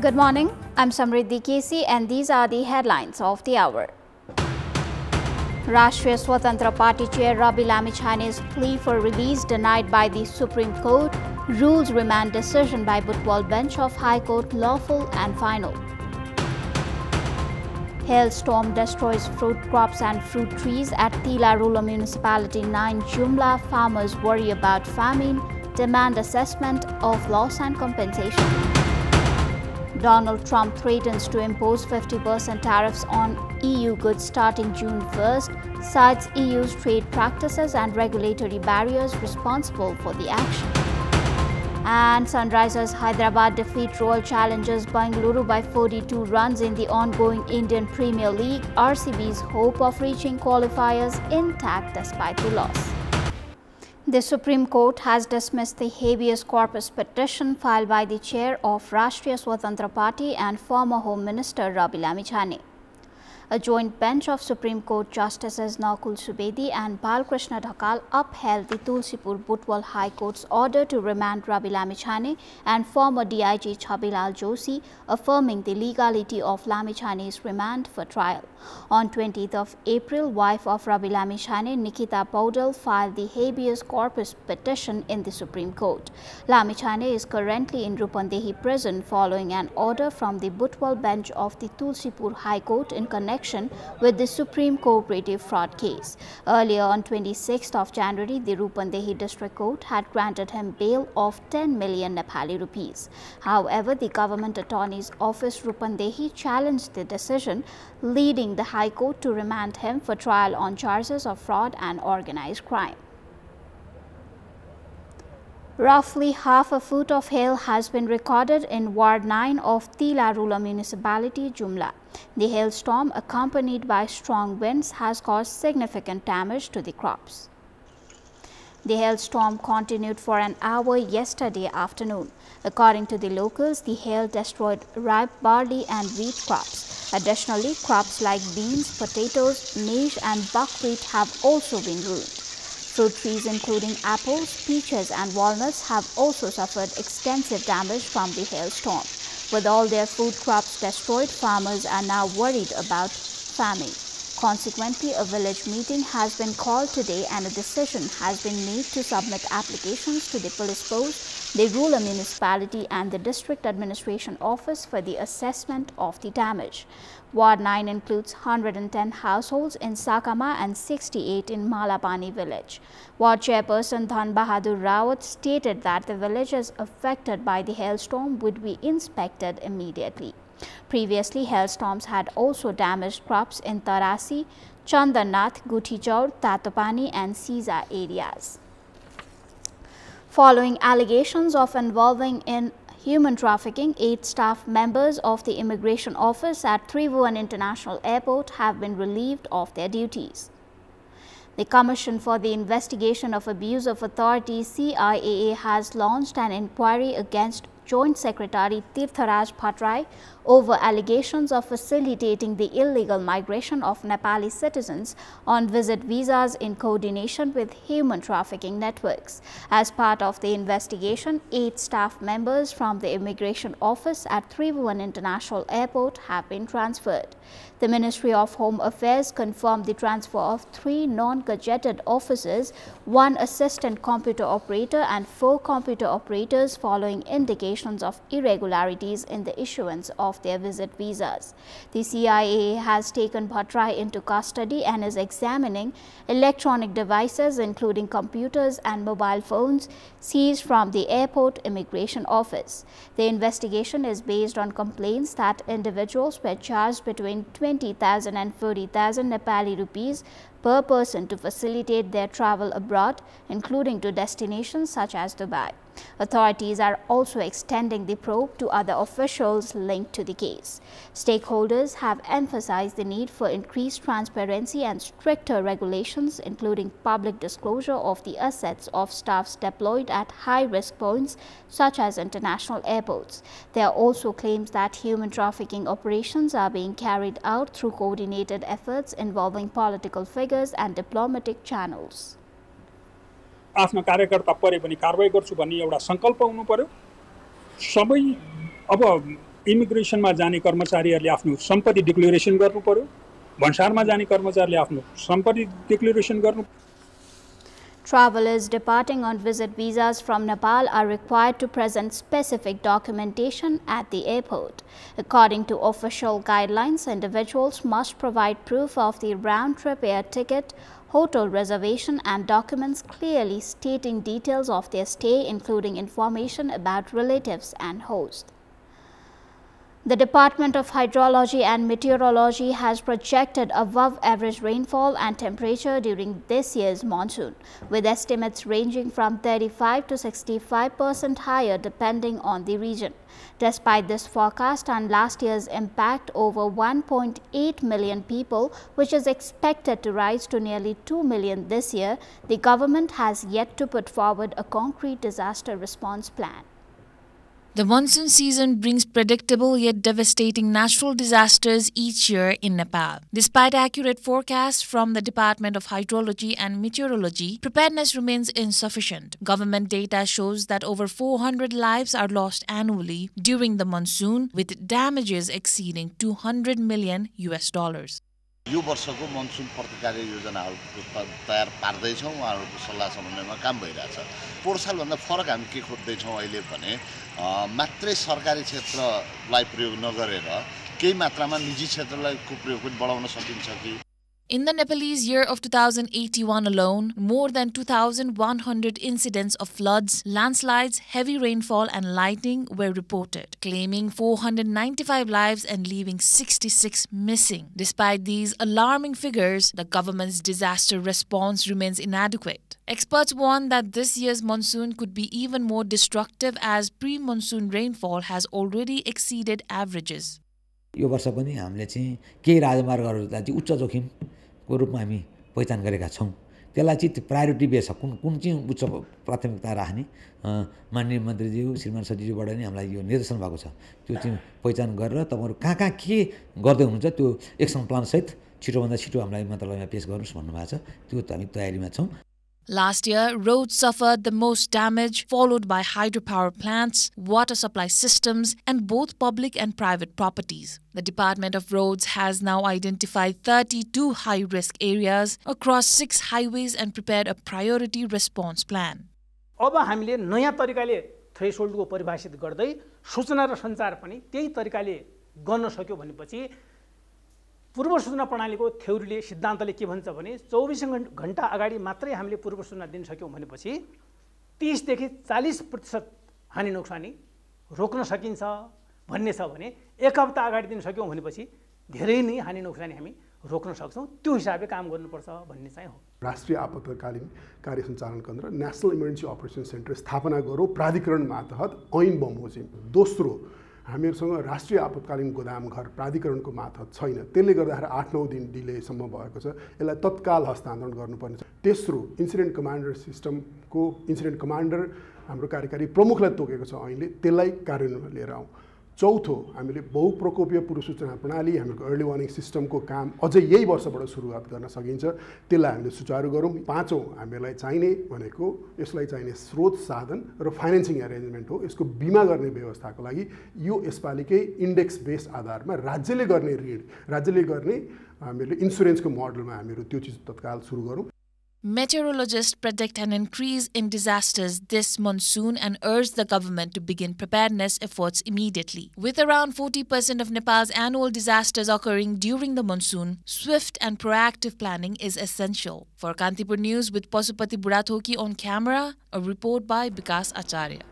Good morning, I'm Samriddhi K.C. and these are the headlines of the hour. Rashtriya Swatantra Party Chair Rabi Lamichhane's plea for release denied by the Supreme Court. Rules remand decision by Butwal bench of High Court lawful and final. Hailstorm destroys fruit crops and fruit trees at Tila Rural Municipality 9 Jumla. Farmers worry about famine, demand assessment of loss and compensation. Donald Trump threatens to impose 50% tariffs on EU goods starting June 1st, cites EU's trade practices and regulatory barriers responsible for the action. And Sunrisers Hyderabad defeat Royal Challengers Bengaluru by 42 runs in the ongoing Indian Premier League. RCB's hope of reaching qualifiers intact despite the loss. The Supreme Court has dismissed the Habibus Corpus petition filed by the chair of Rashtriya Swatantra Party and former Home Minister Rabi Lamichhane. A joint bench of Supreme Court Justices Nakul Subedi and Balkrishna Dhakal upheld the Tulsipur Butwal High Court's order to remand Rabi Lamichhane and former DIG Chabilal Joshi, affirming the legality of Lamichhane's remand for trial. On 20th of April, wife of Rabi Lamichhane, Nikita Paudel, filed the Habeas Corpus petition in the Supreme Court. Lamichhane is currently in Rupandehi prison following an order from the Butwal bench of the Tulsipur High Court in connection with the Supreme Cooperative Fraud case. Earlier on 26th of January, the Rupandehi District Court had granted him bail of 10 million Nepali rupees. However, the Government Attorney's Office Rupandehi challenged the decision, leading the High Court to remand him for trial on charges of fraud and organized crime. Roughly half a foot of hail has been recorded in Ward 9 of Tila Rural Municipality, Jumla. The hailstorm, accompanied by strong winds, has caused significant damage to the crops. The hailstorm continued for an hour yesterday afternoon. According to the locals, the hail destroyed ripe barley and wheat crops. Additionally, crops like beans, potatoes, maize and buckwheat have also been ruined. Fruit trees including apples, peaches and walnuts have also suffered extensive damage from the hailstorm. With all their food crops destroyed, farmers are now worried about famine. Consequently, a village meeting has been called today and a decision has been made to submit applications to the police post, the rural municipality and the district administration office for the assessment of the damage. Ward 9 includes 110 households in Sakama and 68 in Malapani village. Ward Chairperson Dhan Bahadur Rawat stated that the villages affected by the hailstorm would be inspected immediately. Previously, hailstorms had also damaged crops in Tarasi, Chandannath, Gutichaur, Tatopani and Siza areas. Following allegations of involving in human trafficking, 8 staff members of the immigration office at Tribhuvan International Airport have been relieved of their duties. The Commission for the Investigation of Abuse of Authority (CIAA) has launched an inquiry against Joint Secretary Tirtharaj Bhattarai over allegations of facilitating the illegal migration of Nepali citizens on visit visas in coordination with human trafficking networks. As part of the investigation, 8 staff members from the immigration office at Tribhuvan International Airport have been transferred. The Ministry of Home Affairs confirmed the transfer of 3 non-gazetted officers, 1 assistant computer operator and 4 computer operators following indications of irregularities in the issuance of their visit visas. The CIAA has taken Bhattarai into custody and is examining electronic devices including computers and mobile phones seized from the airport immigration office. The investigation is based on complaints that individuals were charged between 20,000 and 40,000 Nepali rupees per person to facilitate their travel abroad, including to destinations such as Dubai. Authorities are also extending the probe to other officials linked to the case. Stakeholders have emphasized the need for increased transparency and stricter regulations, including public disclosure of the assets of staffs deployed at high-risk points such as international airports. There are also claims that human trafficking operations are being carried out through coordinated efforts involving political figures and diplomatic channels. आफ्ना कार्यकर्ता परे पनि कारबाही गर्छु भन्ने एउटा संकल्प हुनु पर्यो। सबै अब इमिग्रेसनमा जाने कर्मचारीहरूले आफ्नो सम्पत्ति डिक्लेरेसन गर्नु पर्यो, भन्सारमा जाने कर्मचारीले आफ्नो सम्पत्ति डिक्लेरेसन गर्नु। Travelers departing on visit visas from Nepal are required to present specific documentation at the airport. According to official guidelines, individuals must provide proof of the round-trip air ticket, hotel reservation and documents clearly stating details of their stay, including information about relatives and hosts. The Department of Hydrology and Meteorology has projected above-average rainfall and temperature during this year's monsoon, with estimates ranging from 35 to 65% higher depending on the region. Despite this forecast and last year's impact, over 1.8 million people, which is expected to rise to nearly 2 million this year, the government has yet to put forward a concrete disaster response plan. The monsoon season brings predictable yet devastating natural disasters each year in Nepal. Despite accurate forecasts from the Department of Hydrology and Meteorology, preparedness remains insufficient. Government data shows that over 400 lives are lost annually during the monsoon, with damages exceeding $200 million. यो वर्षको monsoon प्रतिकारी योजनाहरु तयार पार्दै छौं, उहाँहरुको सल्लाह समन्वयमा काम भइरहेछ। पोहोर सालभन्दा फरक हामी के खोज्दै छौं अहिले भने मात्रै सरकारी क्षेत्रलाई प्रयोग नगरेर केही मात्रामा निजी क्षेत्रलाई को प्रयोग पनि बढाउन सकिन्छ कि। In the Nepalese year of 2081 alone, more than 2,100 incidents of floods, landslides, heavy rainfall and lightning were reported, claiming 495 lives and leaving 66 missing. Despite these alarming figures, the government's disaster response remains inadequate. Experts warn that this year's monsoon could be even more destructive as pre-monsoon rainfall has already exceeded averages. यो वर्ष पनि हामीले चाहिँ केही राजमार्गहरुलाई चाहिँ उच्च जोखिमको रूपमा हामी पहिचान गरेका छौं। त्यसलाई चाहिँ प्रायोरिटी बेस कुन चाहिँ उच्च प्राथमिकता राख्ने माननीय मन्त्रीज्यू श्रीमान सचिवज्यूबाट नि हामीलाई यो निर्देशन भएको छ। त्यो चाहिँ पहिचान गरेर तपाईहरु कहाँ के गर्दै हुनुहुन्छ त्यो एक्सन प्लान सहित छिटोभन्दा छिटो हामीलाई मन्त्रालयमा पेश गर्नुस् भन्नुभएको छ। त्यो हामी तयारीमा छौं। Last year, roads suffered the most damage, followed by hydropower plants, water supply systems, and both public and private properties. The Department of Roads has now identified 32 high-risk areas across 6 highways and prepared a priority response plan. अब हामीले नयाँ तरिकाले थ्रेशोल्डको परिभाषित गर्दै सूचना र सञ्चार पनि त्यही तरिकाले गर्न सक्यो भनेपछि पूर्व सूचना प्रणालीको थ्योरीले सिद्धान्तले के भन्छ भने 24 घण्टा अगाडि मात्रै हामीले पूर्व सूचना दिन सक्यौं भनेपछि 30 देखि 40% हानि नोक्सानी रोक्न सकिन्छ भन्ने छ भने एक हप्ता अगाडि दिन सक्यौं भनेपछि धेरै नै हानि नोक्सानी हामी रोक्न सक्छौं। त्यो हिसाबले काम गर्नुपर्छ भन्ने चाहिँ हो। राष्ट्रिय आपतकालीन कार्य सञ्चालन केन्द्र नेशनल इमर्जेन्सी अपरेसन सेन्टर स्थापना गरौँ प्राधिकरण मातहत ऐन बमोजिम। दोस्रो हामीहरुसँग राष्ट्रिय आपतकालीन गोदाम घर प्राधिकरणको मातहत छैन, त्यसले गर्दाखेरि 8-9 दिन डिलेसम्म भएको छ। यसलाई तत्काल हस्तान्तरण गर्नुपर्ने छ। तेस्रो इन्सिडेन्ट कमान्डर सिस्टमको इन्सिडेन्ट कमान्डर हाम्रो कार्यकारी प्रमुखलाई तोकेको छ ऐनले, त्यसलाई कार्यान्वयनमा लिएर आउँ। चौथो हामीले बहुप्रकोपीय पूर्व सूचना प्रणाली हाम्रो अर्ली वार्निङ सिस्टमको काम अझै यही वर्षबाट सुरुवात गर्न सकिन्छ, त्यसलाई हामीले सुचारू गरौँ। पाँचौं हामीलाई चाहिने भनेको यसलाई चाहिने स्रोत साधन र फाइनान्सिङ अरेन्जमेन्ट हो। यसको बीमा गर्ने व्यवस्थाको लागि यो यसपालिकै इन्डेक्स बेस आधारमा राज्यले गर्ने ऋण, राज्यले गर्ने हामीले इन्स्योरेन्सको मोडलमा हामीहरू त्यो चीज तत्काल सुरु गरौँ। Meteorologists predict an increase in disasters this monsoon and urge the government to begin preparedness efforts immediately. With around 40% of Nepal's annual disasters occurring during the monsoon, swift and proactive planning is essential. For Kantipur News with Pasupati Burathoki on camera, a report by Vikas Acharya.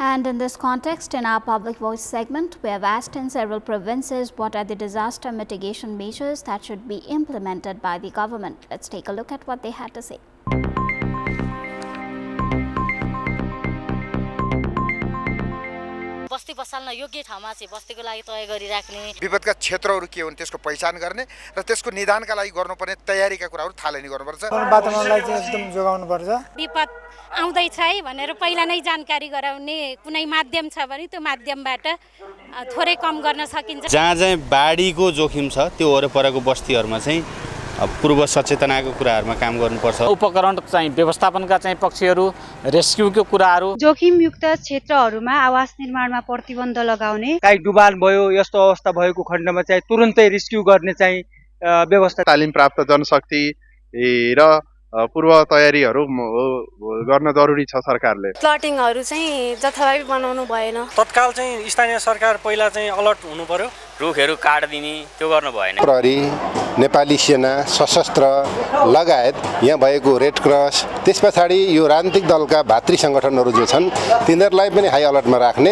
And in this context, in our Public Voice segment, we have asked in several provinces what are the disaster mitigation measures that should be implemented by the government. Let's take a look at what they had to say. बस्ती बसाल्न योग्य ठाउँमा चाहिँ बस्तीको लागि तय गरिराख्ने, विपदका क्षेत्रहरू के हुन् त्यसको पहिचान गर्ने र त्यसको निदानका लागि गर्नुपर्ने तयारीका कुराहरू थालनी गर्नुपर्छ। वातावरणलाई चाहिँ एकदम जोगाउनु पर्छ। विपद आउँदैछ है भनेर पहिला नै जानकारी गराउने कुनै माध्यम छ भने त्यो माध्यमबाट थोरै कम गर्न सकिन्छ। जहाँ चाहिँ बाढीको जोखिम छ त्यो वरपरको बस्तीहरुमा चाहिँ पूर्व सचेतनाको कुराहरुमा काम गर्नुपर्छ। उपकरण चाहिँ व्यवस्थापनका चाहिँ पक्षहरू, रेस्क्युको कुराहरू, जोखिमयुक्त क्षेत्रहरूमा आवास निर्माणमा प्रतिबन्ध लगाउने, काई डुबान भयो यस्तो अवस्था भएको खण्डमा चाहिँ तुरुन्तै रेस्क्यु गर्ने चाहिँ व्यवस्था, तालिम प्राप्त जनशक्ति र पूर्व तयारीहरू गर्न जरुरी छ। सरकारले प्लटिङहरू चाहिँ जथाभावी बनाउनु भएन। तत्काल चाहिँ स्थानीय सरकार पहिला चाहिँ अलर्ट हुनु पर्यो। रुखहरू काट्दिने त्यो गर्नु भएन। प्रहरी, नेपाली सेना, सशस्त्र लगायत यहाँ भएको रेड क्रस, त्यसपछाडि यो राजनीतिक दलका भातृ संगठनहरू जो छन् तिनीहरूलाई पनि हाई अलर्टमा राख्ने।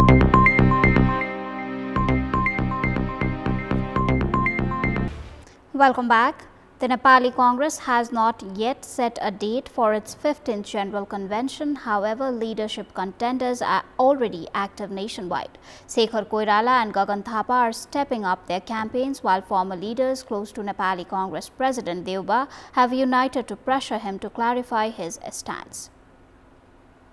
Welcome back. The Nepali Congress has not yet set a date for its 15th General Convention. However, leadership contenders are already active nationwide. Shekhar Koirala and Gagan Thapa are stepping up their campaigns, while former leaders close to Nepali Congress President Deuba have united to pressure him to clarify his stance.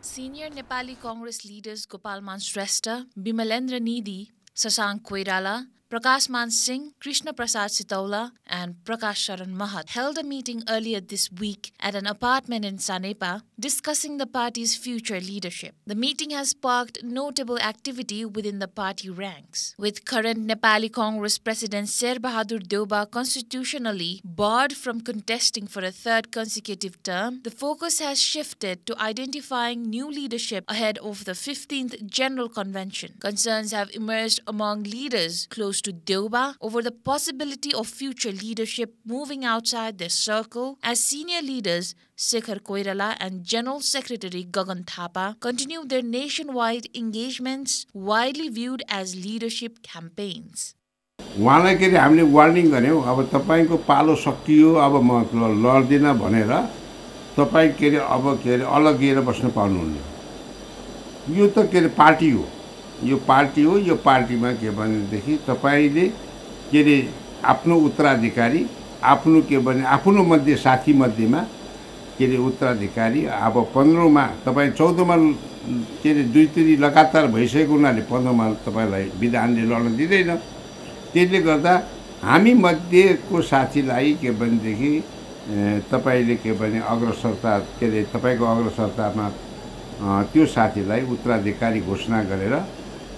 Senior Nepali Congress leaders Gopal Shrestha, Bimalendra Nidhi, Sasank Koirala, Prakash Man Singh, Krishna Prasad Sitaula and Prakash Sharan Mahat held a meeting earlier this week at an apartment in Sanepa discussing the party's future leadership. The meeting has sparked notable activity within the party ranks. With current Nepali Congress President Sher Bahadur Deuba constitutionally barred from contesting for a third consecutive term, the focus has shifted to identifying new leadership ahead of the 15th General Convention. Concerns have emerged among leaders close to Deuba over the possibility of future leadership moving outside their circle as senior leaders Shekhar Koirala and General Secretary Gagan Thapa continue their nationwide engagements widely viewed as leadership campaigns. उहाँलाई के हामीले warning गर्यौं अब तपाईको पालो सकियो अब म लड्दिन भनेर तपाई के अब के अलगिएर बस्न पाउनुहुन्न यो त के पार्टी हो यो पार्टीमा के भनेदेखि तपाईले के आफ्नो उत्तराधिकारी आफ्नो के भने आफ्नो मध्ये साथी मध्येमा के उत्तराधिकारी अब 15 मा तपाई 14 मा के दुई तिरी लगातार भइसकेको हुनाले 15 मा तपाईलाई विधानले लड्न दिदैन त्यसले गर्दा हामी मध्येको साथीलाई के भनेदेखि तपाईले के भने अग्रसरता के तपाईको अग्रसरतामा त्यो साथीलाई उत्तराधिकारी घोषणा गरेर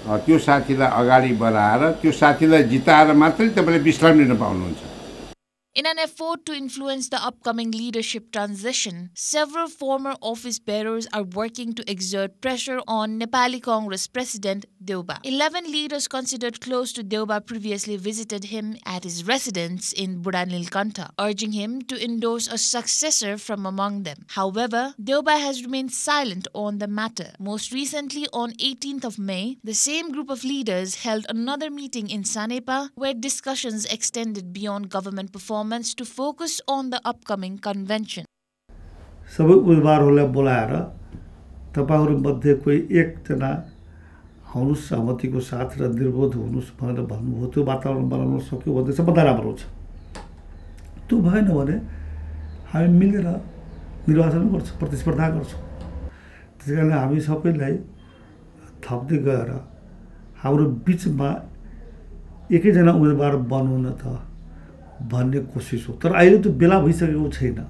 त्यो साथीलाई अगाडि बढाएर त्यो साथीलाई जिताएर मात्रै तपाईले विश्राम लिन पाउनुहुन्छ. In an effort to influence the upcoming leadership transition, several former office bearers are working to exert pressure on Nepali Congress President Deuba. 11 leaders considered close to Deuba previously visited him at his residence in Budanilkantha, urging him to endorse a successor from among them. However, Deuba has remained silent on the matter. Most recently, on 18th of May, the same group of leaders held another meeting in Sanepa where discussions extended beyond government performance to focus on the upcoming convention. सबै उम्मेदवारहरूलाई बोलाएर तपाईहरु मध्ये कोही एकजना आउनुस् सहमतिको साथ र निर्विरोध हुनुस् भनेर भन्नुभयो त्यो वातावरण बनाउन सक्यो भने सबभन्दा राम्रो हुन्छ. त्यो भएन भने हामी मिलेर निर्वाचन गर्छौं प्रतिस्पर्धा गर्छौं. त्यसैकारण हामी सबैलाई थप्दै गएर हाम्रो बीचमा एकैजना उम्मेदवार बन्नु न त भन्ने कोसिस हो तर अहिले त बेला भइसकेको छैन.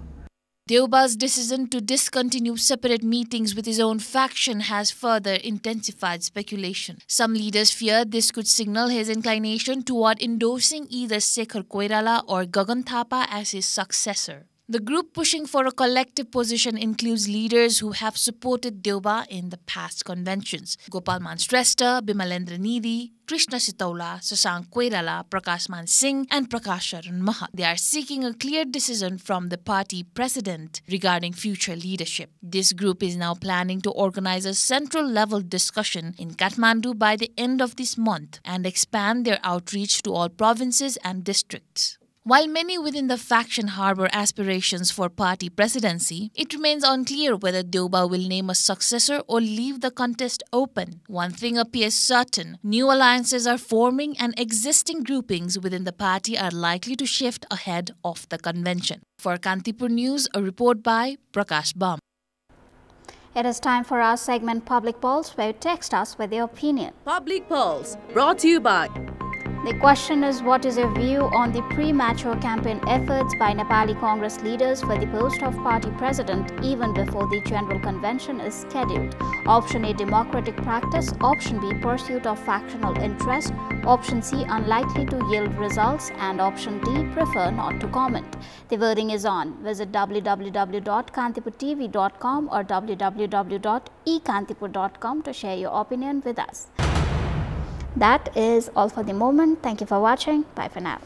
Deuba's decision to discontinue separate meetings with his own faction has further intensified speculation. Some leaders fear this could signal his inclination toward endorsing either Shekhar Koirala or Gagan Thapa as his successor. The group pushing for a collective position includes leaders who have supported Deuba in the past conventions. Gopal Shrestha, Bimalendra Nidhi, Krishna Sitaula, Sasank Koirala, Prakash Man Singh and Prakash Sharan Mahat. They are seeking a clear decision from the party president regarding future leadership. This group is now planning to organize a central-level discussion in Kathmandu by the end of this month and expand their outreach to all provinces and districts. While many within the faction harbor aspirations for party presidency, it remains unclear whether Deuba will name a successor or leave the contest open. One thing appears certain: new alliances are forming and existing groupings within the party are likely to shift ahead of the convention. For Kantipur News, a report by Prakash Bam. It is time for our segment Public Pulse, where you text us with your opinion. Public Pulse, brought to you by The question is, what is your view on the premature campaign efforts by Nepali Congress leaders for the post of party president even before the General Convention is scheduled? Option A, democratic practice. Option B, pursuit of factional interest. Option C, unlikely to yield results. And option D, prefer not to comment. The voting is on. Visit www.kantipurtv.com or www.ekantipur.com to share your opinion with us. That is all for the moment. Thank you for watching. Bye for now.